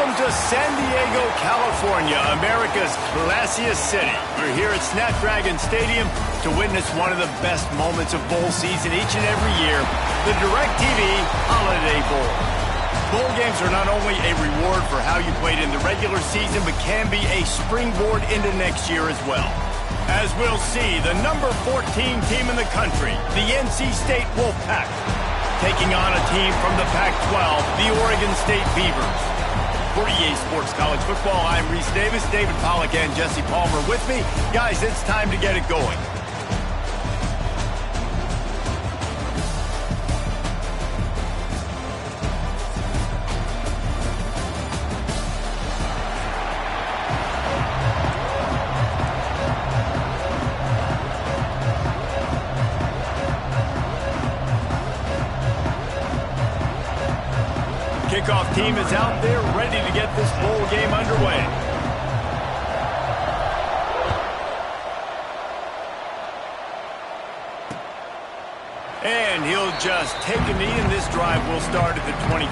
Welcome to San Diego, California, America's classiest city. We're here at Snapdragon Stadium to witness one of the best moments of bowl season each and every year, the DirecTV Holiday Bowl. Bowl games are not only a reward for how you played in the regular season, but can be a springboard into next year as well. As we'll see, the number 14 team in the country, the NC State Wolfpack, taking on a team from the Pac-12, the Oregon State Beavers. For EA Sports College Football, I'm Reese Davis, David Pollack, and Jesse Palmer with me. Guys, it's time to get it going. Kickoff team is out there ready to get this bowl game underway. And he'll just take a knee, and this drive will start at the 25.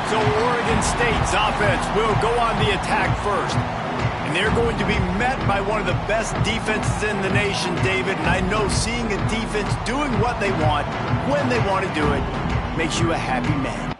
So Oregon State's offense will go on the attack first. And they're going to be met by one of the best defenses in the nation, David. And I know seeing a defense doing what they want, when they want to do it, makes you a happy man.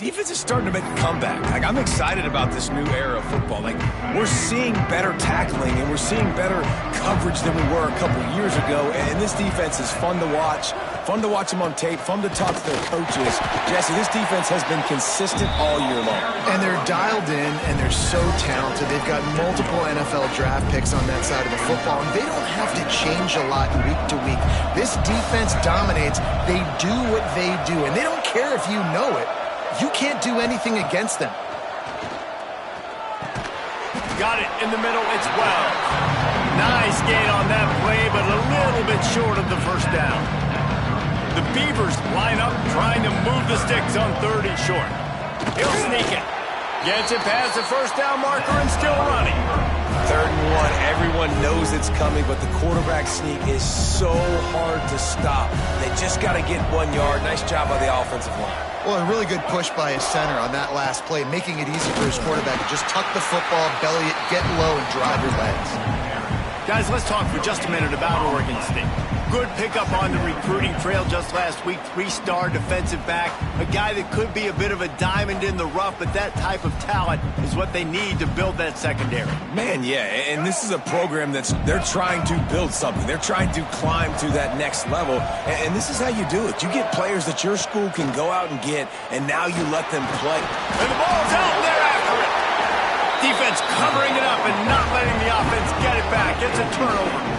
Defense is starting to make a comeback. I'm excited about this new era of football. We're seeing better tackling, and we're seeing better coverage than we were a couple years ago. And this defense is fun to watch them on tape, fun to talk to their coaches. Jesse, this defense has been consistent all year long. And they're dialed in, and they're so talented. They've got multiple NFL draft picks on that side of the football, and they don't have to change a lot week to week. This defense dominates. They do what they do, and they don't care if you know it. You can't do anything against them. Got it in the middle. It's Wells. Nice gain on that play, but a little bit short of the first down. The Beavers line up trying to move the sticks on 3rd and short. He'll sneak it. Gets it past the first down marker and still running. 3rd and 1. Everyone knows it's coming, but the quarterback sneak is so hard to stop. They just got to get 1 yard. Nice job by the offensive line. Well, a really good push by his center on that last play, making it easy for his quarterback to just tuck the football, belly it, get low, and drive your legs. Guys, let's talk for just a minute about Oregon State. Good pickup on the recruiting trail just last week. 3-star defensive back. A guy that could be a bit of a diamond in the rough, but that type of talent is what they need to build that secondary. Man, yeah, and this is a program they're trying to build something. They're trying to climb to that next level, and this is how you do it. You get players that your school can go out and get, and now you let them play. And the ball's out there after it. Defense covering it up and not letting the offense get it back. It's a turnover.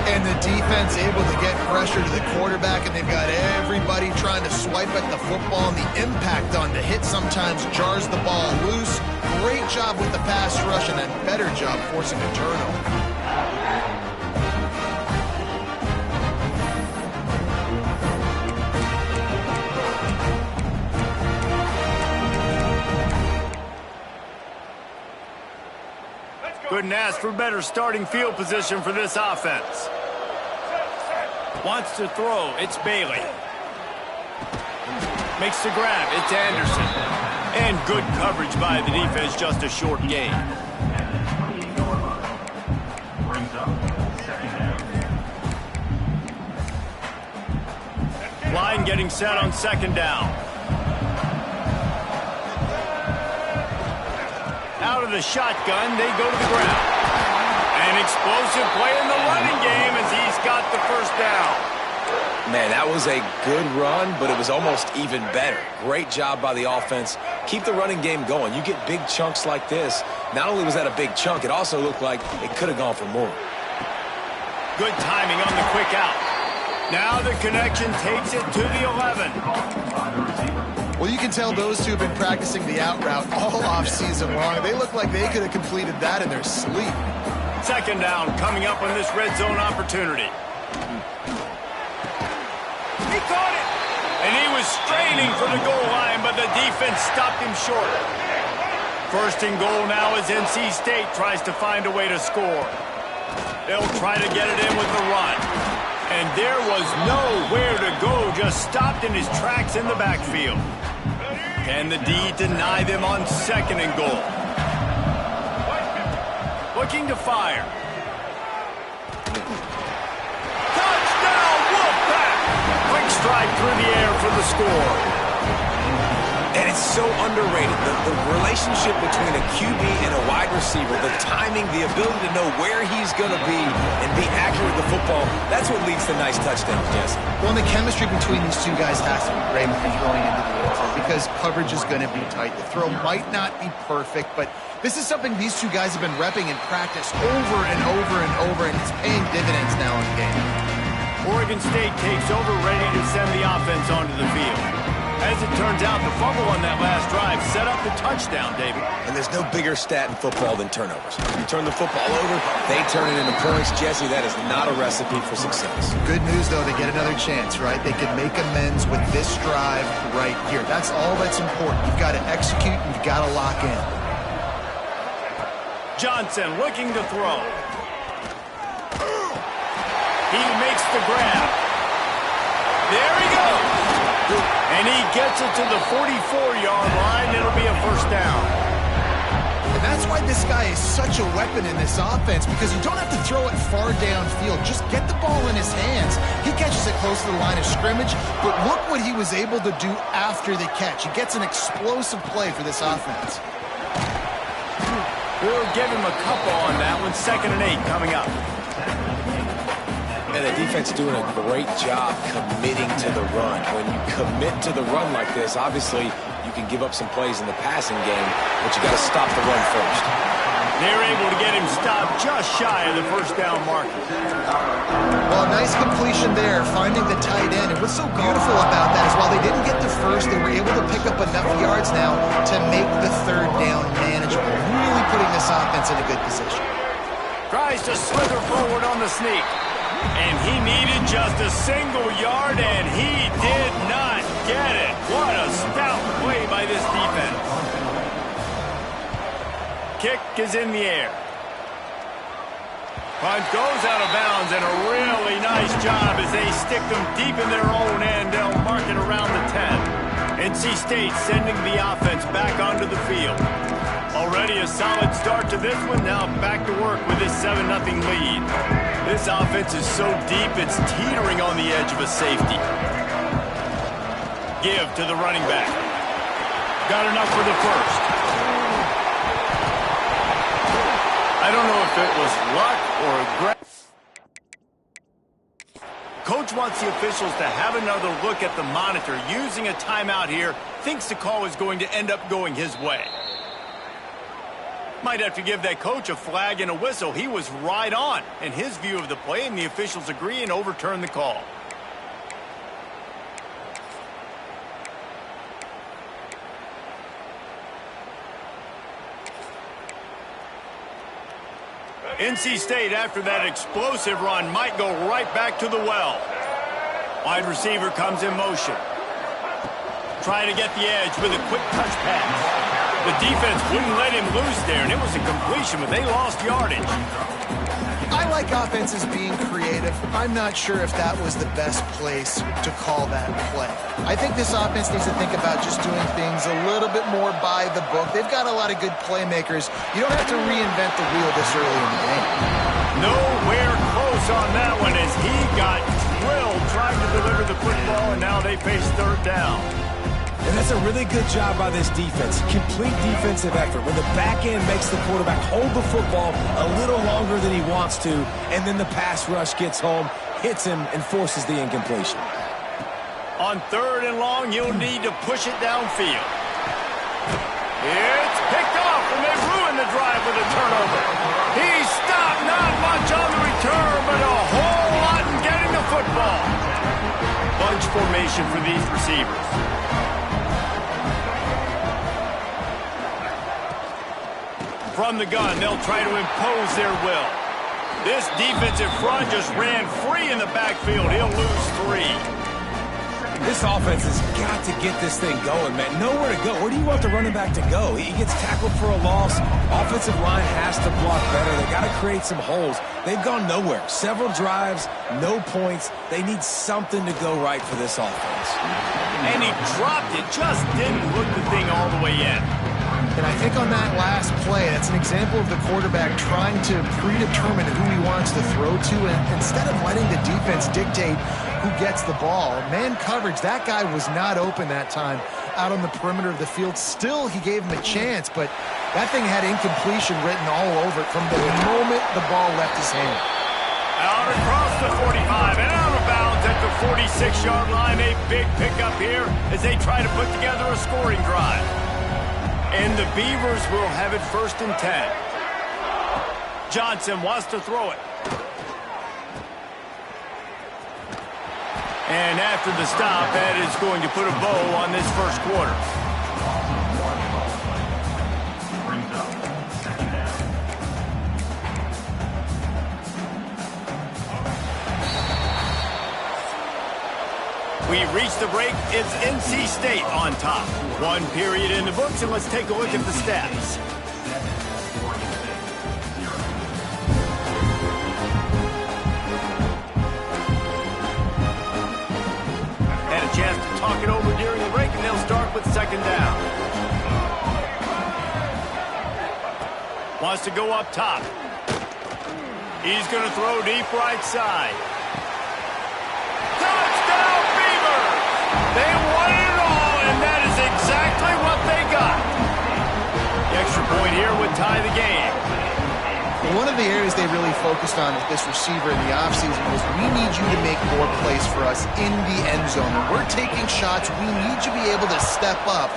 And the defense able to get pressure to the quarterback, and they've got everybody trying to swipe at the football, and the impact on the hit sometimes jars the ball loose. Great job with the pass rush, and a better job forcing a turnover. Couldn't ask for better starting field position for this offense. Wants to throw. It's Bailey. Makes the grab. It's Anderson. And good coverage by the defense. Just a short gain. Line getting set on 2nd down. Out of the shotgun, they go to the ground. An explosive play in the running game as he's got the first down. Man, that was a good run, but it was almost even better. Great job by the offense. Keep the running game going. You get big chunks like this. Not only was that a big chunk, it also looked like it could have gone for more. Good timing on the quick out. Now the connection takes it to the 11. Well, you can tell those two have been practicing the out route all off-season long. They look like they could have completed that in their sleep. Second down coming up on this red zone opportunity. He caught it! And he was straining for the goal line, but the defense stopped him short. First and goal now as NC State tries to find a way to score. They'll try to get it in with the run. And there was nowhere to go, just stopped in his tracks in the backfield. Can the D deny them on second and goal? Looking to fire. Touchdown, Wolfpack! Quick strike through the air for the score. And it's so underrated. The relationship between a QB and a wide receiver, the timing, the ability to know where he's going to be and be accurate with the football, that's what leads to nice touchdowns, Jesse. Well, and the chemistry between these two guys has to be great when you're throwing into the end zone because coverage is going to be tight. The throw might not be perfect, but this is something these two guys have been repping in practice over and over and over, and it's paying dividends now in the game. Oregon State takes over, ready to send the offense onto the field. As it turns out, the fumble on that last drive set up the touchdown, David. And there's no bigger stat in football than turnovers. You turn the football over, they turn it into points. Jesse, that is not a recipe for success. Good news, though, they get another chance, right? They can make amends with this drive right here. That's all that's important. You've got to execute and you've got to lock in. Johnson looking to throw. He makes the grab. There he goes. And he gets it to the 44-yard line. It'll be a first down. And that's why this guy is such a weapon in this offense, because you don't have to throw it far downfield. Just get the ball in his hands. He catches it close to the line of scrimmage, but look what he was able to do after the catch. He gets an explosive play for this offense. We'll give him a couple on that one. 2nd and 8 coming up. And the defense doing a great job committing to the run. When you commit to the run like this, obviously you can give up some plays in the passing game, but you got to stop the run first. They're able to get him stopped just shy of the first down marker. Well, a nice completion there, finding the tight end. And what's so beautiful about that is while they didn't get the first, they were able to pick up enough yards now to make the third down manageable. Really putting this offense in a good position. Tries to slither forward on the sneak. And he needed just a single yard, and he did not get it. What a stout play by this defense. Kick is in the air. Punt goes out of bounds, and a really nice job as they stick them deep in their own end. They'll mark it around the 10. NC State sending the offense back onto the field. Already a solid start to this one. Now back to work with this 7-0 lead. This offense is so deep, it's teetering on the edge of a safety. Give to the running back. Got enough for the first. I don't know if it was luck or aggression. Coach wants the officials to have another look at the monitor. Using a timeout here, thinks the call is going to end up going his way. Might have to give that coach a flag and a whistle. He was right on in his view of the play, and the officials agree and overturn the call. NC State, after that explosive run, might go right back to the well. Wide receiver comes in motion. Trying to get the edge with a quick touch pass. The defense wouldn't let him loose there, and it was a completion, but they lost yardage. I like offenses being creative. I'm not sure if that was the best place to call that play. I think this offense needs to think about just doing things a little bit more by the book. They've got a lot of good playmakers. You don't have to reinvent the wheel this early in the game. Nowhere close on that one as he got drilled trying to deliver the football, and now they face third down. And that's a really good job by this defense. Complete defensive effort. When the back end makes the quarterback hold the football a little longer than he wants to, and then the pass rush gets home, hits him, and forces the incompletion. On 3rd and long, you'll need to push it downfield. It's picked off, and they ruin the drive with a turnover. He stopped, not much on the return, but a whole lot in getting the football. Bunch formation for these receivers. From the gun, they'll try to impose their will. This defensive front just ran free in the backfield. He'll lose 3. This offense has got to get this thing going, man. Nowhere to go. Where do you want the running back to go? He gets tackled for a loss. Offensive line has to block better. They got to create some holes. They've gone nowhere. Several drives, no points. They need something to go right for this offense. And he dropped it. Just didn't hook the thing all the way in. And I think on that last play, that's an example of the quarterback trying to predetermine who he wants to throw to, and instead of letting the defense dictate who gets the ball. Man coverage, that guy was not open that time out on the perimeter of the field. Still, he gave him a chance, but that thing had incompletion written all over it from the moment the ball left his hand. Out across the 45 and out of bounds at the 46-yard line. A big pickup here as they try to put together a scoring drive. And the Beavers will have it 1st and 10. Johnson wants to throw it. And after the stop, that is going to put a bow on this first quarter. We reach the break. It's NC State on top. 1 period in the books, and let's take a look at the stats. Had a chance to talk it over during the break, and they'll start with 2nd down. Wants to go up top. He's going to throw deep right side. Touchdown, Beavers! They won it all, and that is exactly what they got. The extra point here would tie the game. One of the areas they really focused on with this receiver in the offseason was, we need you to make more plays for us in the end zone. When we're taking shots, we need you to be able to step up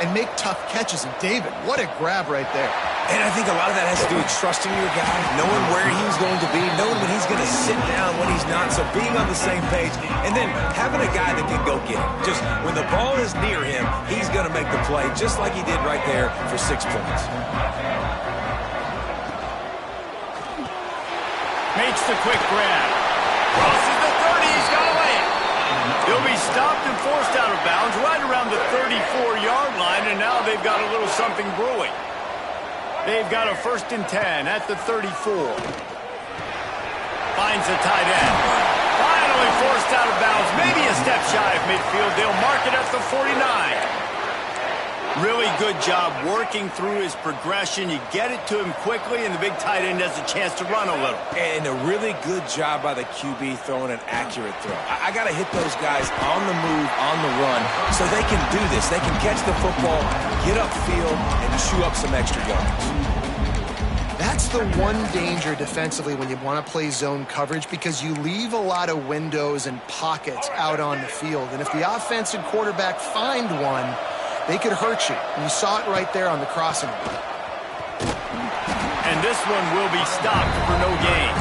and make tough catches. And David, what a grab right there. And I think a lot of that has to do with trusting your guy, knowing where he's going to be, knowing when he's going to sit down, when he's not, so being on the same page, and then having a guy that can go get it. Just when the ball is near him, he's going to make the play, just like he did right there for 6 points. Makes the quick grab. Crosses the 30. He's got to land. He'll be stopped and forced out of bounds right around the 34-yard line, and now they've got a little something brewing. They've got a 1st and 10 at the 34. Finds the tight end. Finally forced out of bounds. Maybe a step shy of midfield. They'll mark it at the 49. Really good job working through his progression. You get it to him quickly, and the big tight end has a chance to run a little. And a really good job by the QB throwing an accurate throw. I got to hit those guys on the move, on the run, so they can do this. They can catch the football, get upfield, and chew up some extra yards. That's the one danger defensively when you want to play zone coverage, because you leave a lot of windows and pockets out on the field. And if the offensive quarterback find one, they could hurt you. And you saw it right there on the crossing. And this one will be stopped for no gain.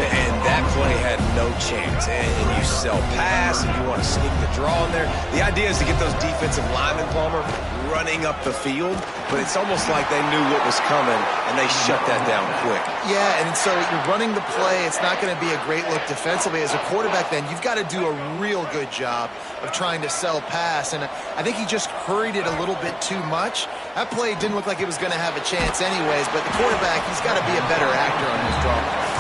And that play had no chance. And you sell pass, and you want to sneak the draw in there. The idea is to get those defensive linemen, Palmer, running up the field. But it's almost like they knew what was coming, and they shut that down quick. Yeah, and so you're running the play. It's not going to be a great look defensively. As a quarterback, then, you've got to do a real good job of trying to sell pass. And I think he just hurried it a little bit too much. That play didn't look like it was going to have a chance anyways, but the quarterback, he's got to be a better actor on his draw plays.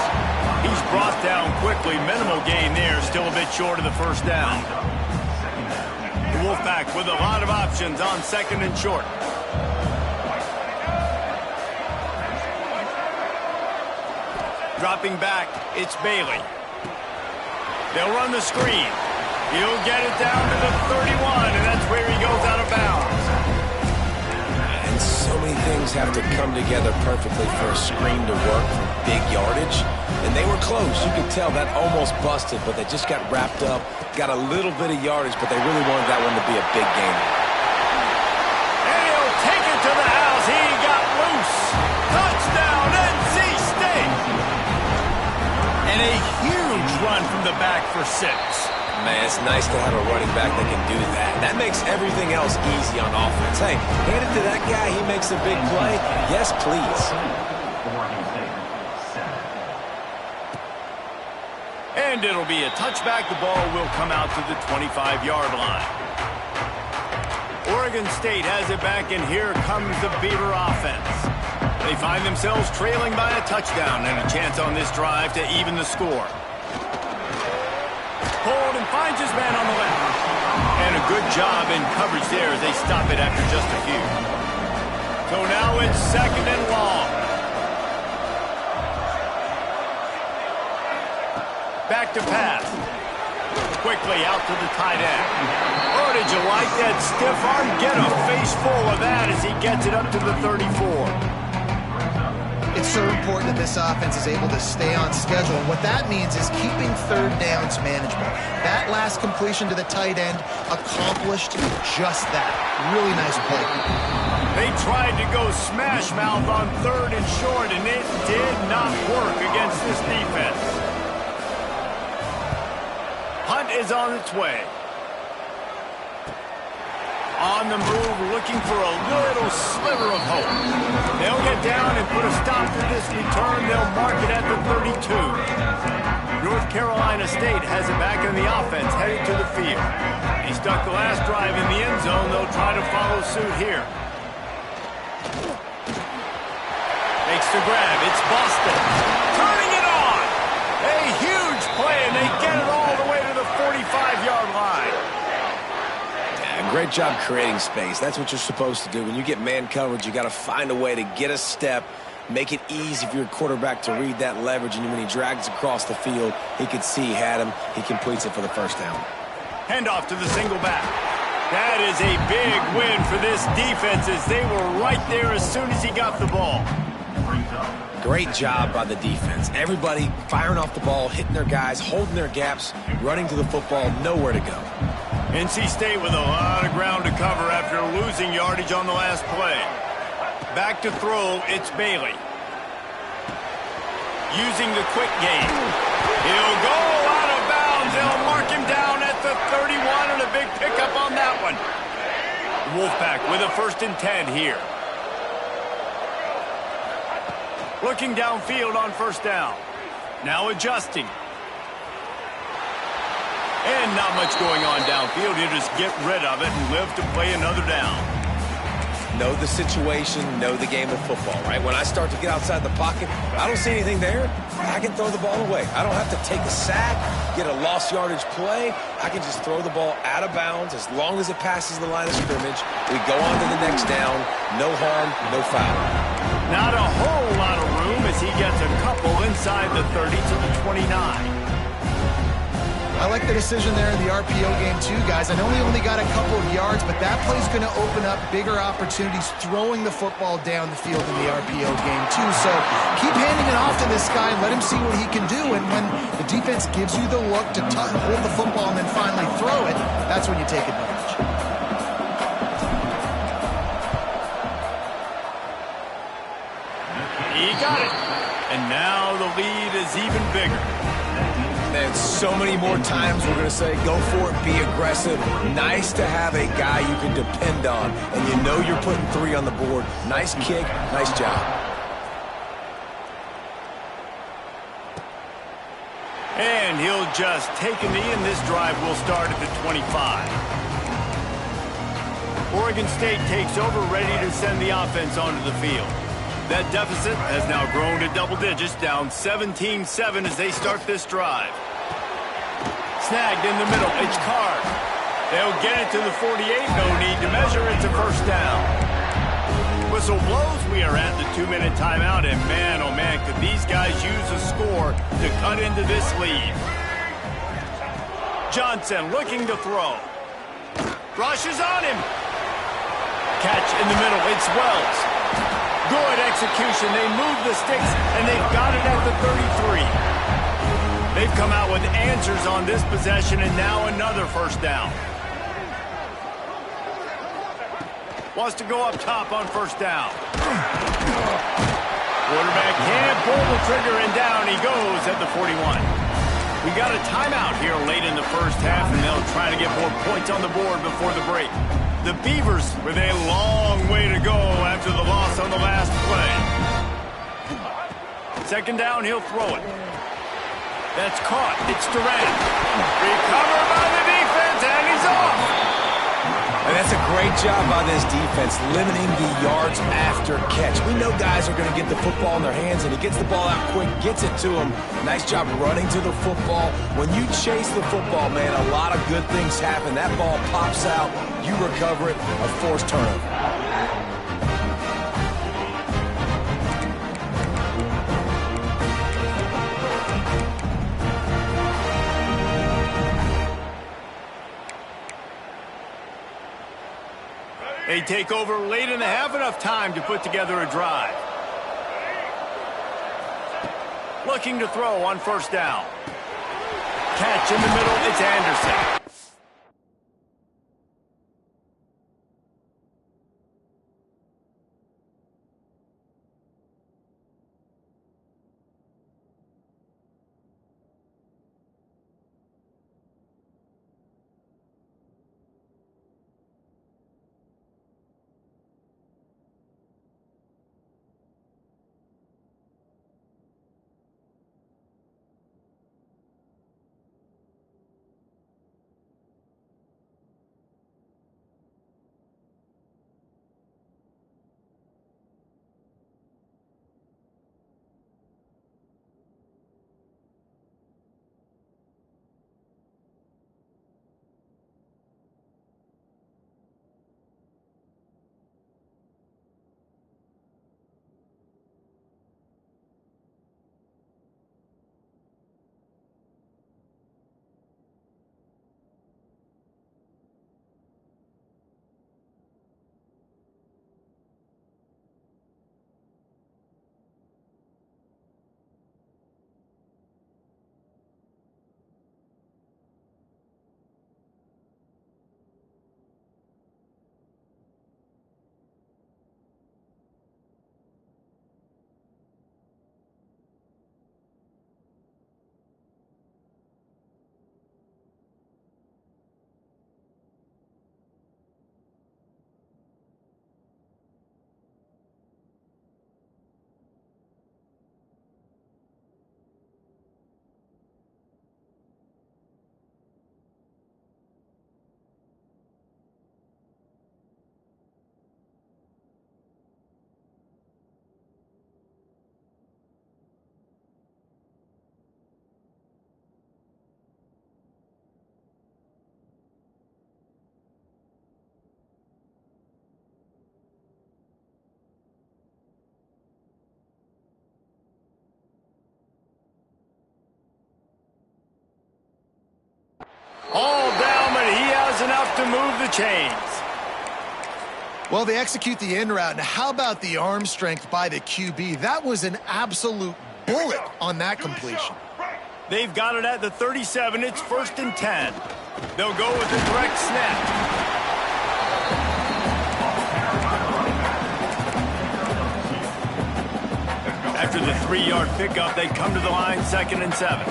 He's brought down quickly. Minimal gain there. Still a bit short of the 1st down. The Wolfpack with a lot of options on 2nd and short. Dropping back, it's Bailey. They'll run the screen. He'll get it down to the 31, and that's where he goes out of bounds. And so many things have to come together perfectly for a screen to work for big yardage. And they were close. You could tell that almost busted, but they just got wrapped up, got a little bit of yardage, but they really wanted that one to be a big game. And he'll take it to the house. He got loose. Touchdown, NC State. And a huge run from the back for 6. Man, it's nice to have a running back that can do that. That makes everything else easy on offense. Hey, hand it to that guy. He makes a big play. Yes, please. And it'll be a touchback. The ball will come out to the 25-yard line. Oregon State has it back, and here comes the Beaver offense. They find themselves trailing by a touchdown and a chance on this drive to even the score. Hold and finds his man on the left. And a good job in coverage there as they stop it after just a few. So now it's 2nd and long. Back to pass. Quickly out to the tight end. Oh, did you like that stiff arm? Get a face full of that as he gets it up to the 34. It's so important that this offense is able to stay on schedule. And what that means is keeping 3rd downs manageable. That last completion to the tight end accomplished just that. Really nice play. They tried to go smash mouth on 3rd and short, and it did not work against this defense. Hunt is on its way. On the move, looking for a little sliver of hope. They'll get down and put a stop to this return. They'll mark it at the 32. North Carolina State has it back in the offense, headed to the field. He stuck the last drive in the end zone. They'll try to follow suit here. Makes the grab. It's Boston. Turning it on. A huge play, and they get it all the way to the 45-yard line. Great job creating space. That's what you're supposed to do. When you get man coverage, you got to find a way to get a step, make it easy for your quarterback to read that leverage, and when he drags across the field, he could see he had him. He completes it for the 1st down. Handoff to the single back. That is a big win for this defense as they were right there as soon as he got the ball. Great job by the defense. Everybody firing off the ball, hitting their guys, holding their gaps, running to the football, nowhere to go. NC State with a lot of ground to cover after losing yardage on the last play. Back to throw, it's Bailey. Using the quick game. He'll go out of bounds. They'll mark him down at the 31, and a big pickup on that one. Wolfpack with a 1st and 10 here. Looking downfield on 1st down. Now adjusting. And not much going on downfield. He'll just get rid of it and live to play another down. Know the situation, know the game of football, right? When I start to get outside the pocket, I don't see anything there, I can throw the ball away. I don't have to take a sack, get a lost yardage play. I can just throw the ball out of bounds as long as it passes the line of scrimmage. We go on to the next down. No harm, no foul. Not a whole lot of room as he gets a couple inside the 30 to the 29. I like the decision there in the RPO game too, guys. I know he only got a couple of yards, but that play's going to open up bigger opportunities throwing the football down the field in the RPO game too. So keep handing it off to this guy and let him see what he can do. And when the defense gives you the look to hold the football and then finally throw it, that's when you take advantage. He got it. And now the lead is even bigger. And so many more times we're going to say, go for it, be aggressive. Nice to have a guy you can depend on, and you know you're putting 3 on the board. Nice kick, nice job. And he'll just take a knee, and this drive will start at the 25. Oregon State takes over, ready to send the offense onto the field. That deficit has now grown to double digits, down 17-7 as they start this drive. Snagged in the middle, it's Card. They'll get it to the 48, no need to measure, it's a 1st down. Whistle blows, we are at the 2-minute timeout, and man, oh man, could these guys use a score to cut into this lead. Johnson looking to throw. Rushes on him. Catch in the middle, it's Wells. Good execution. They move the sticks, and they've got it at the 33. They've come out with answers on this possession, and now another first down. Wants to go up top on first down. Quarterback can't pull the trigger, and down he goes at the 41. We got a timeout here late in the first half, and they'll try to get more points on the board before the break. The Beavers with a long way to go after the loss on the last play. Second down, he'll throw it. That's caught. It's Durant. Recovered by the defense, and he's off. And that's a great job by this defense, limiting the yards after catch. We know guys are going to get the football in their hands, and he gets the ball out quick, gets it to them. Nice job running to the football. When you chase the football, man, a lot of good things happen. That ball pops out, you recover it, a forced turnover. They take over late in the half, enough time to put together a drive. Looking to throw on first down. Catch in the middle, it's Anderson. All down, but he has enough to move the chains. Well, they execute the in route. Now, how about the arm strength by the QB? That was an absolute bullet on that completion. They've got it at the 37. It's 1st and 10. They'll go with the direct snap. After the 3-yard pickup, they come to the line 2nd and 7.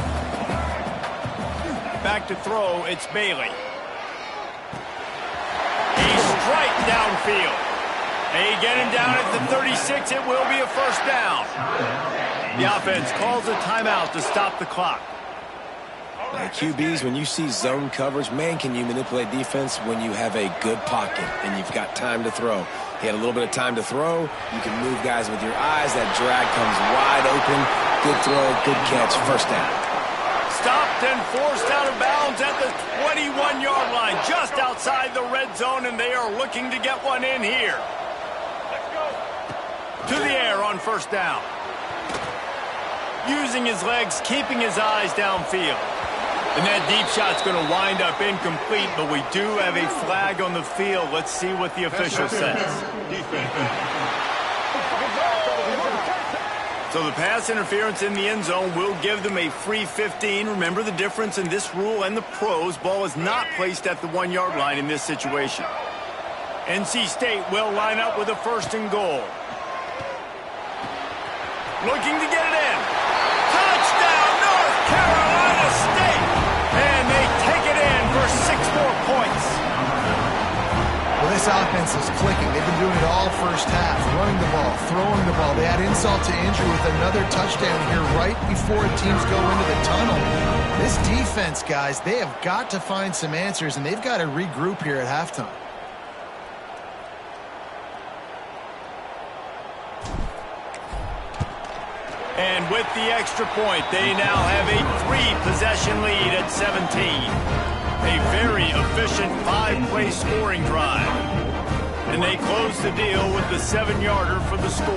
Back to throw, it's Bailey. A strike downfield. They get him down at the 36. It will be a first down. The offense calls a timeout to stop the clock. QBs, when you see zone coverage, man, can you manipulate defense when you have a good pocket and you've got time to throw. He had a little bit of time to throw. You can move guys with your eyes. That drag comes wide open. Good throw, good catch, first down. Stopped and forced out of bounds at the 21-yard line, just outside the red zone, and they are looking to get one in here. To the air on first down. Using his legs, keeping his eyes downfield. And that deep shot's going to wind up incomplete, but we do have a flag on the field. Let's see what the official says. So the pass interference in the end zone will give them a free 15. Remember the difference in this rule and the pros. Ball is not placed at the 1-yard line in this situation. NC State will line up with a 1st and goal. Looking to get it in. Touchdown, North Carolina State! And they take it in for 6 more points. Well, this offense is clicking. They've been doing it all first half, running the ball, throwing the ball. They add insult to injury with another touchdown here right before teams go into the tunnel. This defense, guys, they have got to find some answers, and they've got to regroup here at halftime. And with the extra point, they now have a 3-possession lead at 17. A very efficient 5-play scoring drive. And they close the deal with the 7-yarder for the score.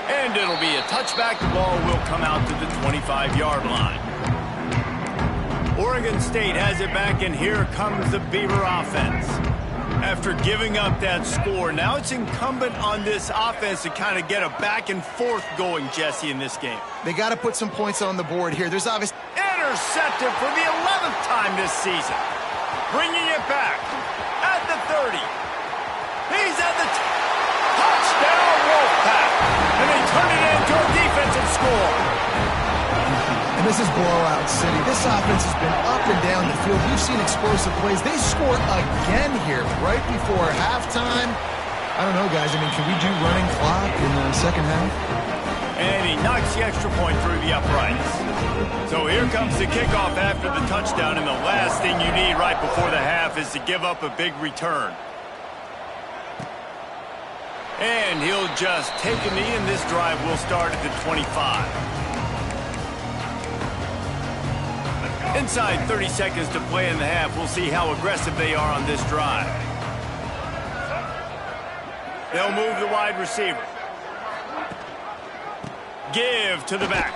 And it'll be a touchback. The ball will come out to the 25-yard line. Oregon State has it back, and here comes the Beaver offense. After giving up that score, now it's incumbent on this offense to kind of get a back and forth going, Jesse, in this game. They got to put some points on the board here. There's obviously intercepted for the 11th time this season. Bringing it back at the 30. He's at the touchdown, Wolfpack. And they turn it into a defensive score. And this is blowout city. This offense has been up and down the field. We've seen explosive plays. They score again here right before halftime. I don't know, guys. I mean, can we do running clock in the second half? And he knocks the extra point through the uprights. So here comes the kickoff after the touchdown, and the last thing you need right before the half is to give up a big return. And he'll just take a knee, and this drive will start at the 25. Inside 30 seconds to play in the half. We'll see how aggressive they are on this drive. They'll move the wide receiver. Give to the back.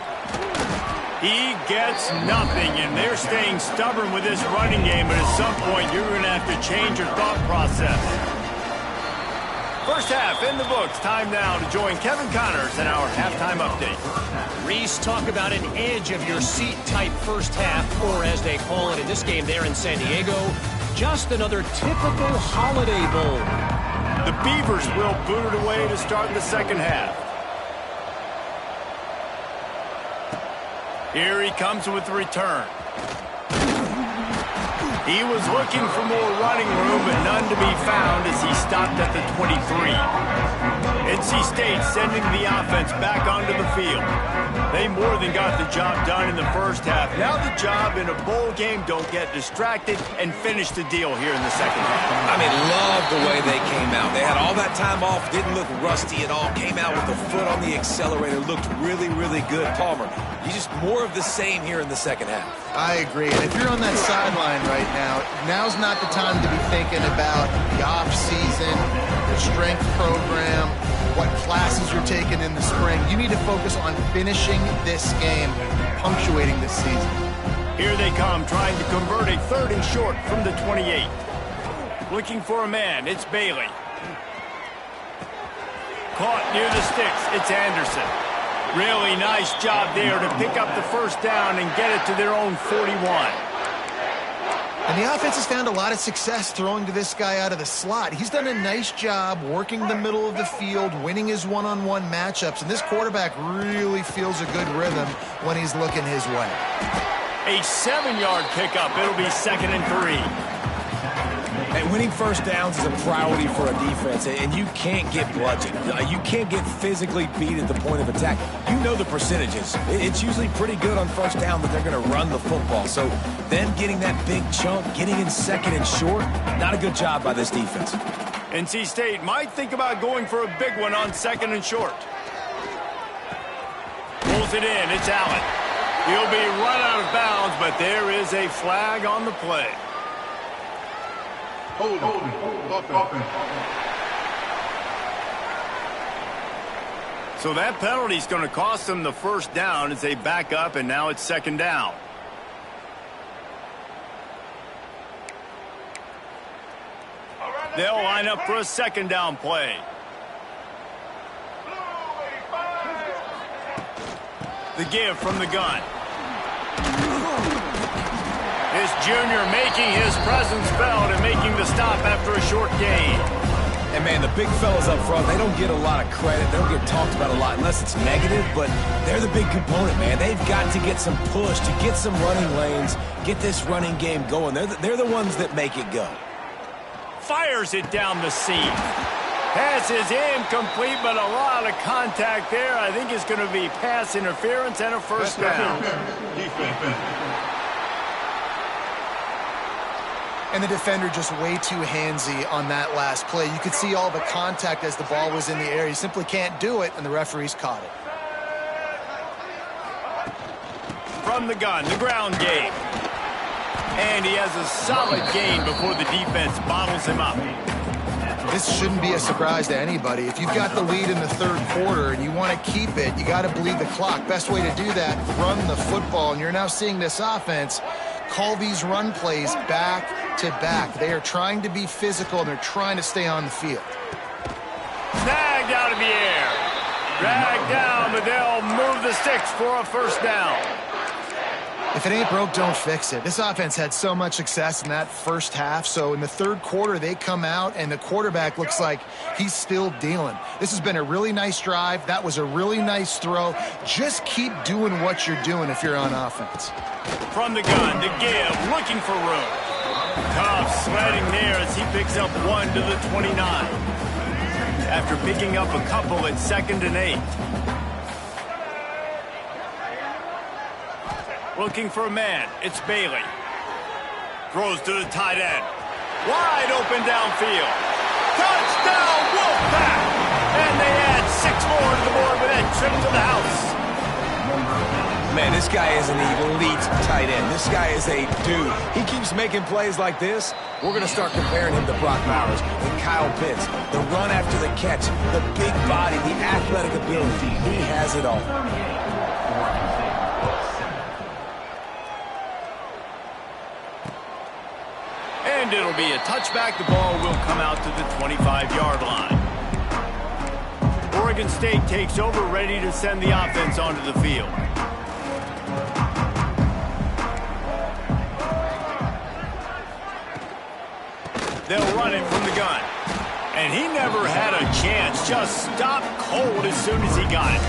He gets nothing, and they're staying stubborn with this running game, but at some point you're going to have to change your thought process. First half in the books. Time now to join Kevin Connors in our halftime update. Reese, talk about an edge-of-your-seat type first half, or as they call it in this game there in San Diego, just another typical Holiday Bowl. The Beavers will boot it away to start the second half. Here he comes with the return. He was looking for more running room, but none to be found as he stopped at the 23. NC State sending the offense back onto the field. They more than got the job done in the first half. Now the job in a bowl game, don't get distracted and finish the deal here in the second half. I mean, love the way they came out. They had all that time off, didn't look rusty at all, came out with the foot on the accelerator, looked really, really good. Palmer, he's just more of the same here in the second half. I agree. And if you're on that sideline right now, now's not the time to be thinking about the off-season, the strength program, what classes you're taking in the spring. You need to focus on finishing this game, punctuating this season. Here they come, trying to convert a 3rd and short from the 28. Looking for a man, it's Bailey. Caught near the sticks, it's Anderson. Really nice job there to pick up the first down and get it to their own 41. And the offense has found a lot of success throwing to this guy out of the slot. He's done a nice job working the middle of the field, winning his one-on-one matchups, and this quarterback really feels a good rhythm when he's looking his way. A 7-yard pickup. It'll be 2nd and 3. And winning first downs is a priority for a defense, and you can't get bludgeoned. You can't get physically beat at the point of attack. You know the percentages. It's usually pretty good on first down that they're going to run the football. So then getting that big chunk, getting in 2nd and short, not a good job by this defense. NC State might think about going for a big one on 2nd and short. Pulls it in. It's Allen. He'll be run out of bounds, but there is a flag on the play. Hold. So that penalty is going to cost them the first down as they back up, and now it's second down. They'll line up for a second down play. The give from the gun. This junior making his presence felt and making the stop after a short gain. And, man, the big fellas up front, they don't get a lot of credit. They don't get talked about a lot unless it's negative, but they're the big component, man. They've got to get some push, to get some running lanes, get this running game going. They're the ones that make it go. Fires it down the seam. Pass is incomplete, but a lot of contact there. I think it's going to be pass interference and a first down. And the defender just way too handsy on that last play. You could see all the contact as the ball was in the air. He simply can't do it, and the referees caught it. From the gun, the ground game. And he has a solid gain before the defense bottles him up. This shouldn't be a surprise to anybody. If you've got the lead in the third quarter and you want to keep it, you got to bleed the clock. Best way to do that, run the football. And you're now seeing this offense call these run plays back to back. They are trying to be physical, and they're trying to stay on the field. Snagged out of the air. Dragged down, but they'll move the sticks for a first down. If it ain't broke, don't fix it. This offense had so much success in that first half, so in the third quarter, they come out, and the quarterback looks like he's still dealing. This has been a really nice drive. That was a really nice throw. Just keep doing what you're doing if you're on offense. From the gun, to give, looking for room. Tough sledding there as he picks up 1 to the 29. After picking up a couple at 2nd and 8. Looking for a man. It's Bailey. Throws to the tight end. Wide open downfield. Touchdown, Wolfpack! And they add 6 more to the board with that trip to the house. Man, this guy is an elite tight end. This guy is a dude. He keeps making plays like this. We're going to start comparing him to Brock Bowers and Kyle Pitts. The run after the catch, the big body, the athletic ability. He has it all. And it'll be a touchback. The ball will come out to the 25-yard line. Oregon State takes over, ready to send the offense onto the field. They'll run it from the gun. And he never had a chance. Just stopped cold as soon as he got it.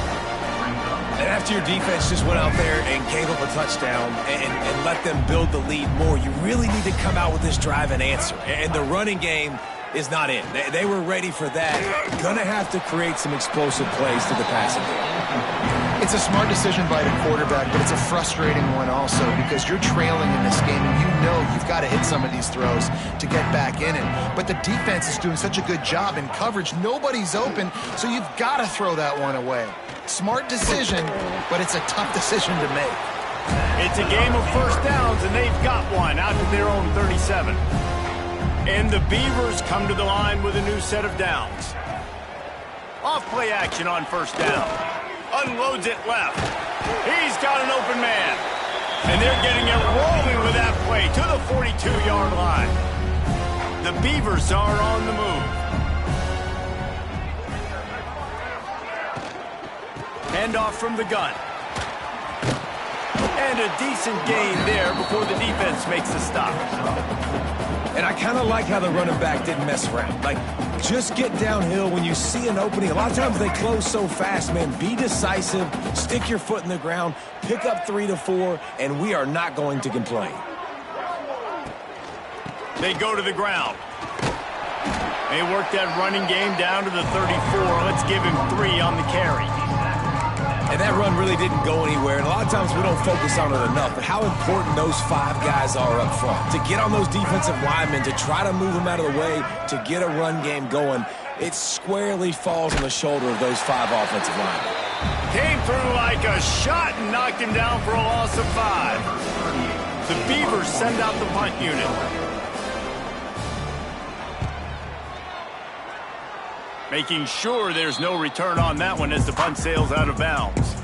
And after your defense just went out there and gave up a touchdown and let them build the lead more, you really need to come out with this drive and answer. And the running game is not in. They were ready for that. Gonna have to create some explosive plays to the passing game. It's a smart decision by the quarterback, but it's a frustrating one also because you're trailing in this game and you know you've got to hit some of these throws to get back in it. But the defense is doing such a good job in coverage. Nobody's open, so you've got to throw that one away. Smart decision, but it's a tough decision to make. It's a game of first downs, and they've got one out to their own 37. And the Beavers come to the line with a new set of downs. Off play action on first down. Unloads it left. He's got an open man. And they're getting it rolling with that play to the 42-yard line. The Beavers are on the move. Handoff from the gun. And a decent gain there before the defense makes the stop. And I kind of like how the running back didn't mess around. Like, just get downhill when you see an opening. A lot of times they close so fast, man. Be decisive, stick your foot in the ground, pick up 3 to 4, and we are not going to complain. They go to the ground. They work that running game down to the 34. Let's give him 3 on the carry. And that run really didn't go anywhere. And a lot of times we don't focus on it enough. But how important those 5 guys are up front. To get on those defensive linemen, to try to move them out of the way, to get a run game going, it squarely falls on the shoulder of those 5 offensive linemen. Came through like a shot and knocked him down for a loss of 5. The Beavers send out the punt unit. making sure there's no return on that one as the punt sails out of bounds.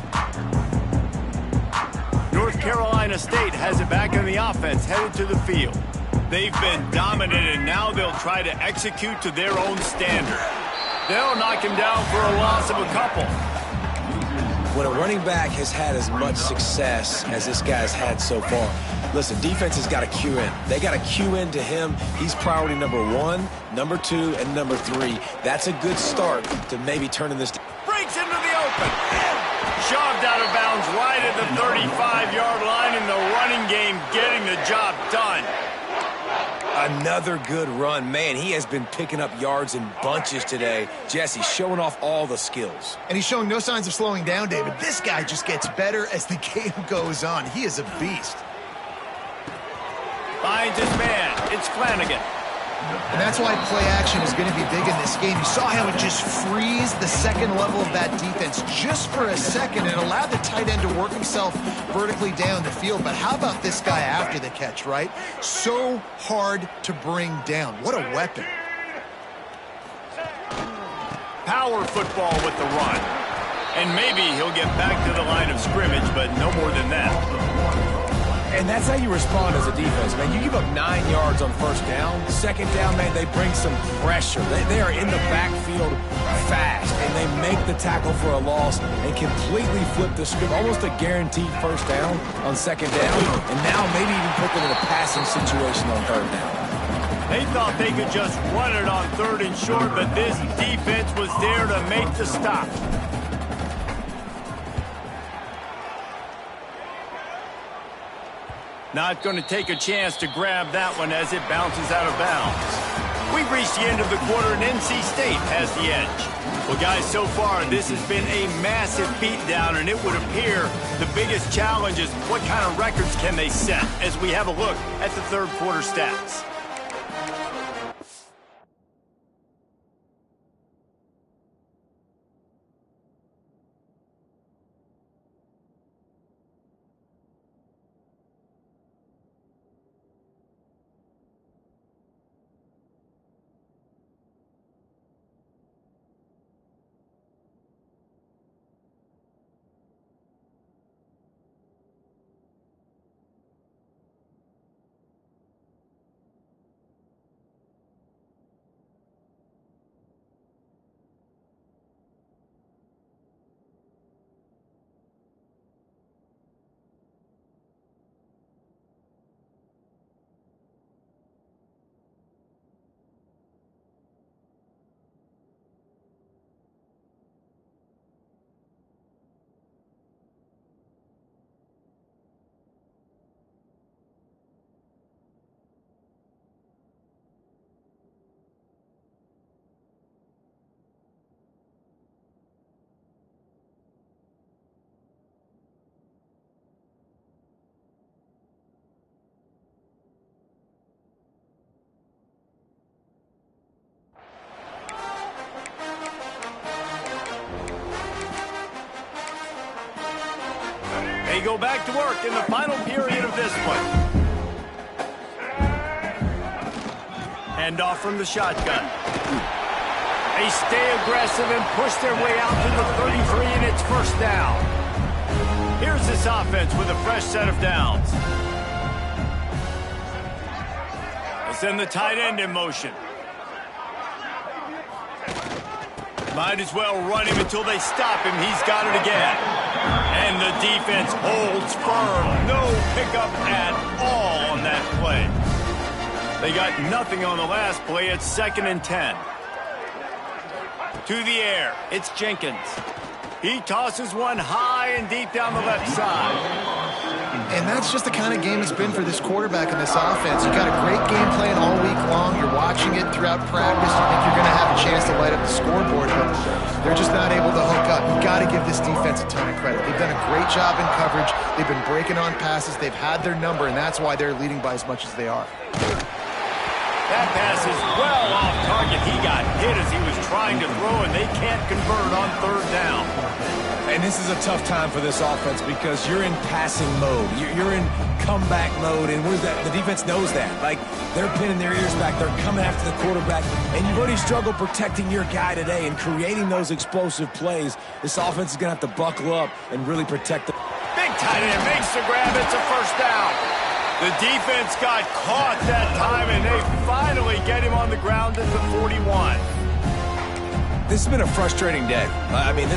North Carolina State has it back in the offense, headed to the field. They've been dominant, and now they'll try to execute to their own standard. They'll knock him down for a loss of a couple. When a running back has had as much success as this guy's had so far, listen, defense has got to cue in. They got to cue in to him. He's priority number 1, number 2, and number 3. That's a good start to maybe turning this. Breaks into the open. Shoved out of bounds right at the 35-yard line, in the running game getting the job done. Another good run. Man, he has been picking up yards in bunches today. Jesse showing off all the skills. And he's showing no signs of slowing down, David. This guy just gets better as the game goes on. He is a beast. Finds his man. It's Flanagan. And that's why play action is going to be big in this game. You saw how it just frees the second level of that defense just for a second and allowed the tight end to work himself vertically down the field. But how about this guy after the catch, right? So hard to bring down. What a weapon. Power football with the run. And maybe he'll get back to the line of scrimmage, but no more than that. And that's how you respond as a defense, man. You give up 9 yards on first down. Second down, man, they bring some pressure. They are in the backfield fast, and they make the tackle for a loss and completely flip the script. Almost a guaranteed first down on second down, and now maybe even put them in a passing situation on third down. They thought they could just run it on 3rd and short, but this defense was there to make the stop. Not going to take a chance to grab that one as it bounces out of bounds. We've reached the end of the quarter, and NC State has the edge. Well, guys, so far, this has been a massive beatdown, and it would appear the biggest challenge is what kind of records can they set as we have a look at the third quarter stats. They go back to work in the final period of this one. Handoff from the shotgun. They stay aggressive and push their way out to the 33, and it's first down. Here's this offense with a fresh set of downs. They send the tight end in motion. Might as well run him until they stop him. He's got it again. And the defense holds firm. No pickup at all on that play. They got nothing on the last play. It's 2nd and 10. To the air. It's Jenkins. He tosses one high and deep down the left side. And that's just the kind of game it's been for this quarterback in this offense. You got a great game plan all week long. You're watching it throughout practice. You think you're going to have a chance to light up the scoreboard, but they're just not able to hook up. You got to give this defense a ton of credit. They've done a great job in coverage. They've been breaking on passes. They've had their number, and that's why they're leading by as much as they are. That pass is well off target. He got hit as he was trying to throw, and they can't convert on 3rd down. And this is a tough time for this offense because you're in passing mode. You're in comeback mode, and where's that? The defense knows that. Like, they're pinning their ears back. They're coming after the quarterback, and you've already struggled protecting your guy today and creating those explosive plays. This offense is going to have to buckle up and really protect them. Big tight end makes the grab. It's a first down. The defense got caught that time, and they finally get him on the ground at the 41. This has been a frustrating day. I mean,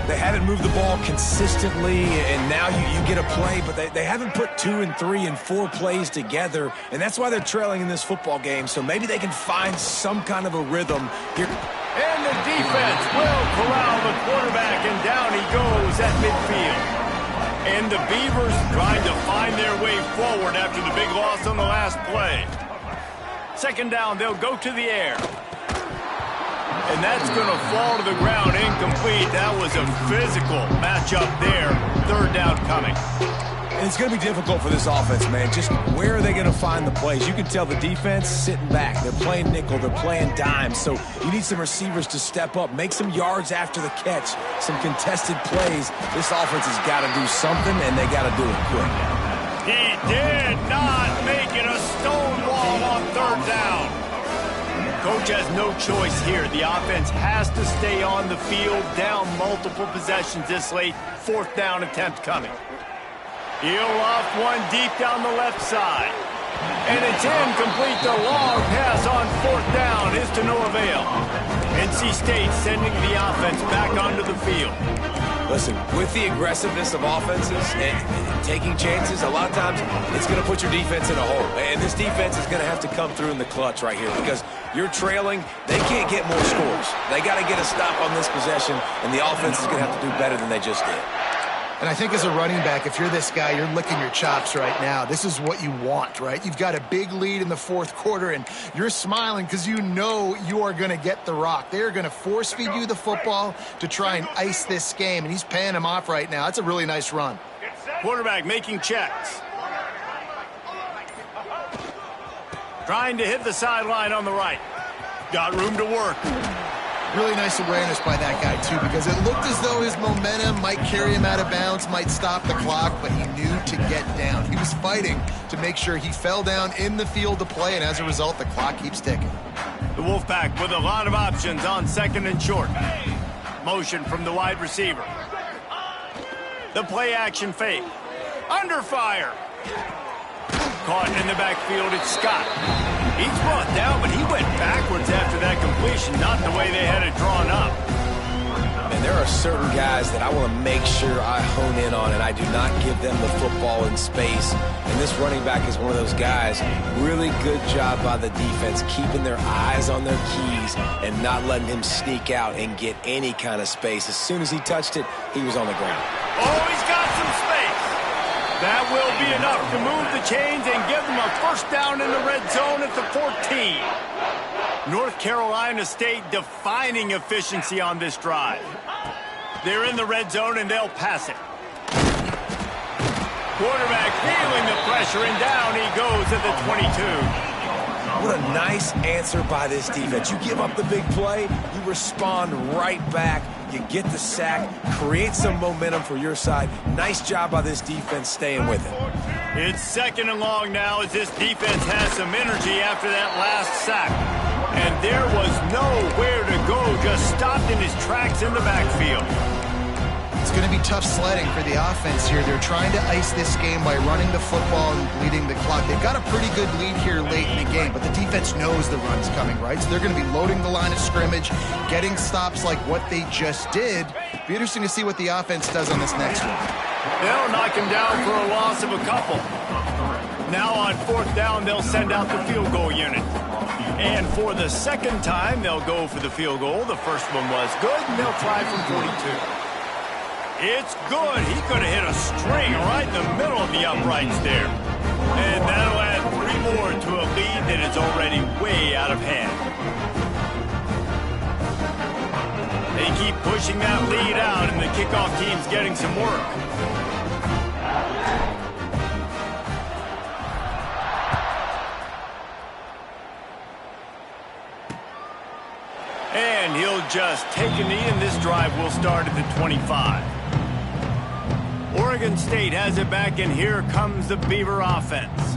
they haven't moved the ball consistently, and now you get a play, but they haven't put 2 and 3 and 4 plays together, and that's why they're trailing in this football game. So maybe they can find some kind of a rhythm here. And the defense will corral the quarterback, and down he goes at midfield. And the Beavers trying to find their way forward after the big loss on the last play. Second down, they'll go to the air. And that's going to fall to the ground, incomplete. That was a physical matchup there. Third down coming. And it's going to be difficult for this offense, man. Just where are they going to find the plays? You can tell the defense sitting back. They're playing nickel. They're playing dime. So you need some receivers to step up, make some yards after the catch, some contested plays. This offense has got to do something, and they got to do it quick. He did not make it a stonewall on third down. Coach has no choice here. The offense has to stay on the field, down multiple possessions this late. Fourth down attempt coming. He'll off one deep down the left side. And it's incomplete. The long pass on fourth down is to no avail. NC State sending the offense back onto the field. Listen, with the aggressiveness of offenses and taking chances, a lot of times it's going to put your defense in a hole. And this defense is going to have to come through in the clutch right here because you're trailing. They can't get more scores. They got to get a stop on this possession, and the offense is going to have to do better than they just did. And I think as a running back, if you're this guy, you're licking your chops right now. This is what you want, right? You've got a big lead in the fourth quarter, and you're smiling because you know you are going to get the rock. They're going to force-feed you the football to try and ice this game, and he's paying him off right now. That's a really nice run. Quarterback making checks. Trying to hit the sideline on the right. Got room to work. Really nice awareness by that guy, too, because it looked as though his momentum might carry him out of bounds, might stop the clock, but he knew to get down. He was fighting to make sure he fell down in the field to play, and as a result, the clock keeps ticking. The Wolfpack with a lot of options on second and short. Motion from the wide receiver. The play action fake. Under fire. Caught in the backfield, it's Scott. He's brought down, but he went backwards after that completion, not the way they had it drawn up. And there are certain guys that I want to make sure I hone in on, and I do not give them the football in space. And this running back is one of those guys. Really good job by the defense, keeping their eyes on their keys and not letting him sneak out and get any kind of space. As soon as he touched it, he was on the ground. Oh, he's got some space. That will be enough to move the chains and give them a first down in the red zone at the 14. North Carolina State defining efficiency on this drive. They're in the red zone and they'll pass it. Quarterback feeling the pressure and down he goes at the 22. What a nice answer by this defense. You give up the big play, you respond right back. You get the sack, create some momentum for your side. Nice job by this defense staying with it. It's second and long now as this defense has some energy after that last sack. And there was nowhere to go, just stopped in his tracks in the backfield. It's going to be tough sledding for the offense here. They're trying to ice this game by running the football and bleeding the clock. They've got a pretty good lead here late in the game, but the defense knows the run's coming, right? So they're going to be loading the line of scrimmage, getting stops like what they just did. Be interesting to see what the offense does on this next one. They'll knock him down for a loss of a couple. Now on fourth down, they'll send out the field goal unit. And for the second time, they'll go for the field goal. The first one was good, and they'll try from 42. It's good. He could have hit a string right in the middle of the uprights there. And that'll add 3 more to a lead that is already way out of hand. They keep pushing that lead out, and the kickoff team's getting some work. And he'll just take a knee, and this drive will start at the 25. Oregon State has it back, and here comes the Beaver offense.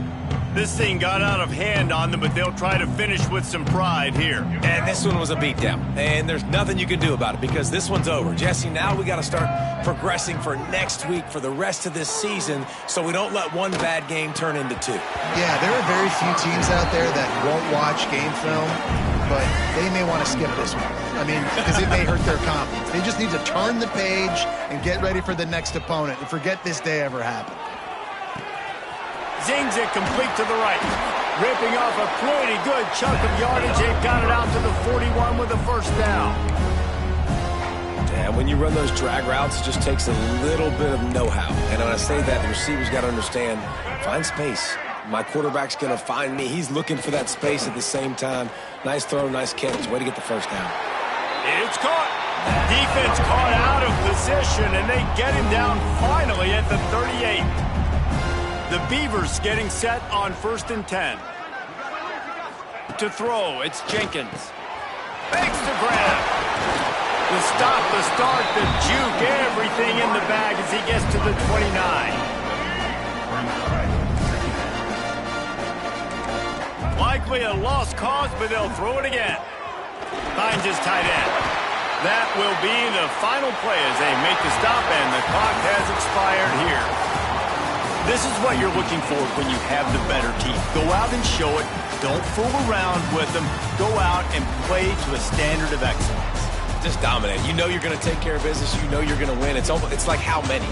This thing got out of hand on them, but they'll try to finish with some pride here. And this one was a beatdown, and there's nothing you can do about it because this one's over. Jesse, now we got to start progressing for next week for the rest of this season so we don't let one bad game turn into two. Yeah, there are very few teams out there that won't watch game film, but they may want to skip this one. I mean, because it may hurt their confidence. They just need to turn the page and get ready for the next opponent and forget this day ever happened. Zings it complete to the right. Ripping off a pretty good chunk of yardage. They've got it out to the 41 with a first down. And when you run those drag routes, it just takes a little bit of know-how. And when I say that, the receivers got to understand, find space. My quarterback's going to find me. He's looking for that space at the same time. Nice throw, nice catch. Way to get the first down. It's caught. Defense caught out of position, and they get him down finally at the 38. The Beavers getting set on 1st and 10. To throw, it's Jenkins. Fakes the grab. The stop, the start, the juke, everything in the bag as he gets to the 29. Likely a lost cause, but they'll throw it again. Finds his tight end. That will be the final play as they make the stop, and the clock has expired here. This is what you're looking for when you have the better team. Go out and show it. Don't fool around with them. Go out and play to a standard of excellence. Just dominate. You know you're going to take care of business. You know you're going to win. It's like how many?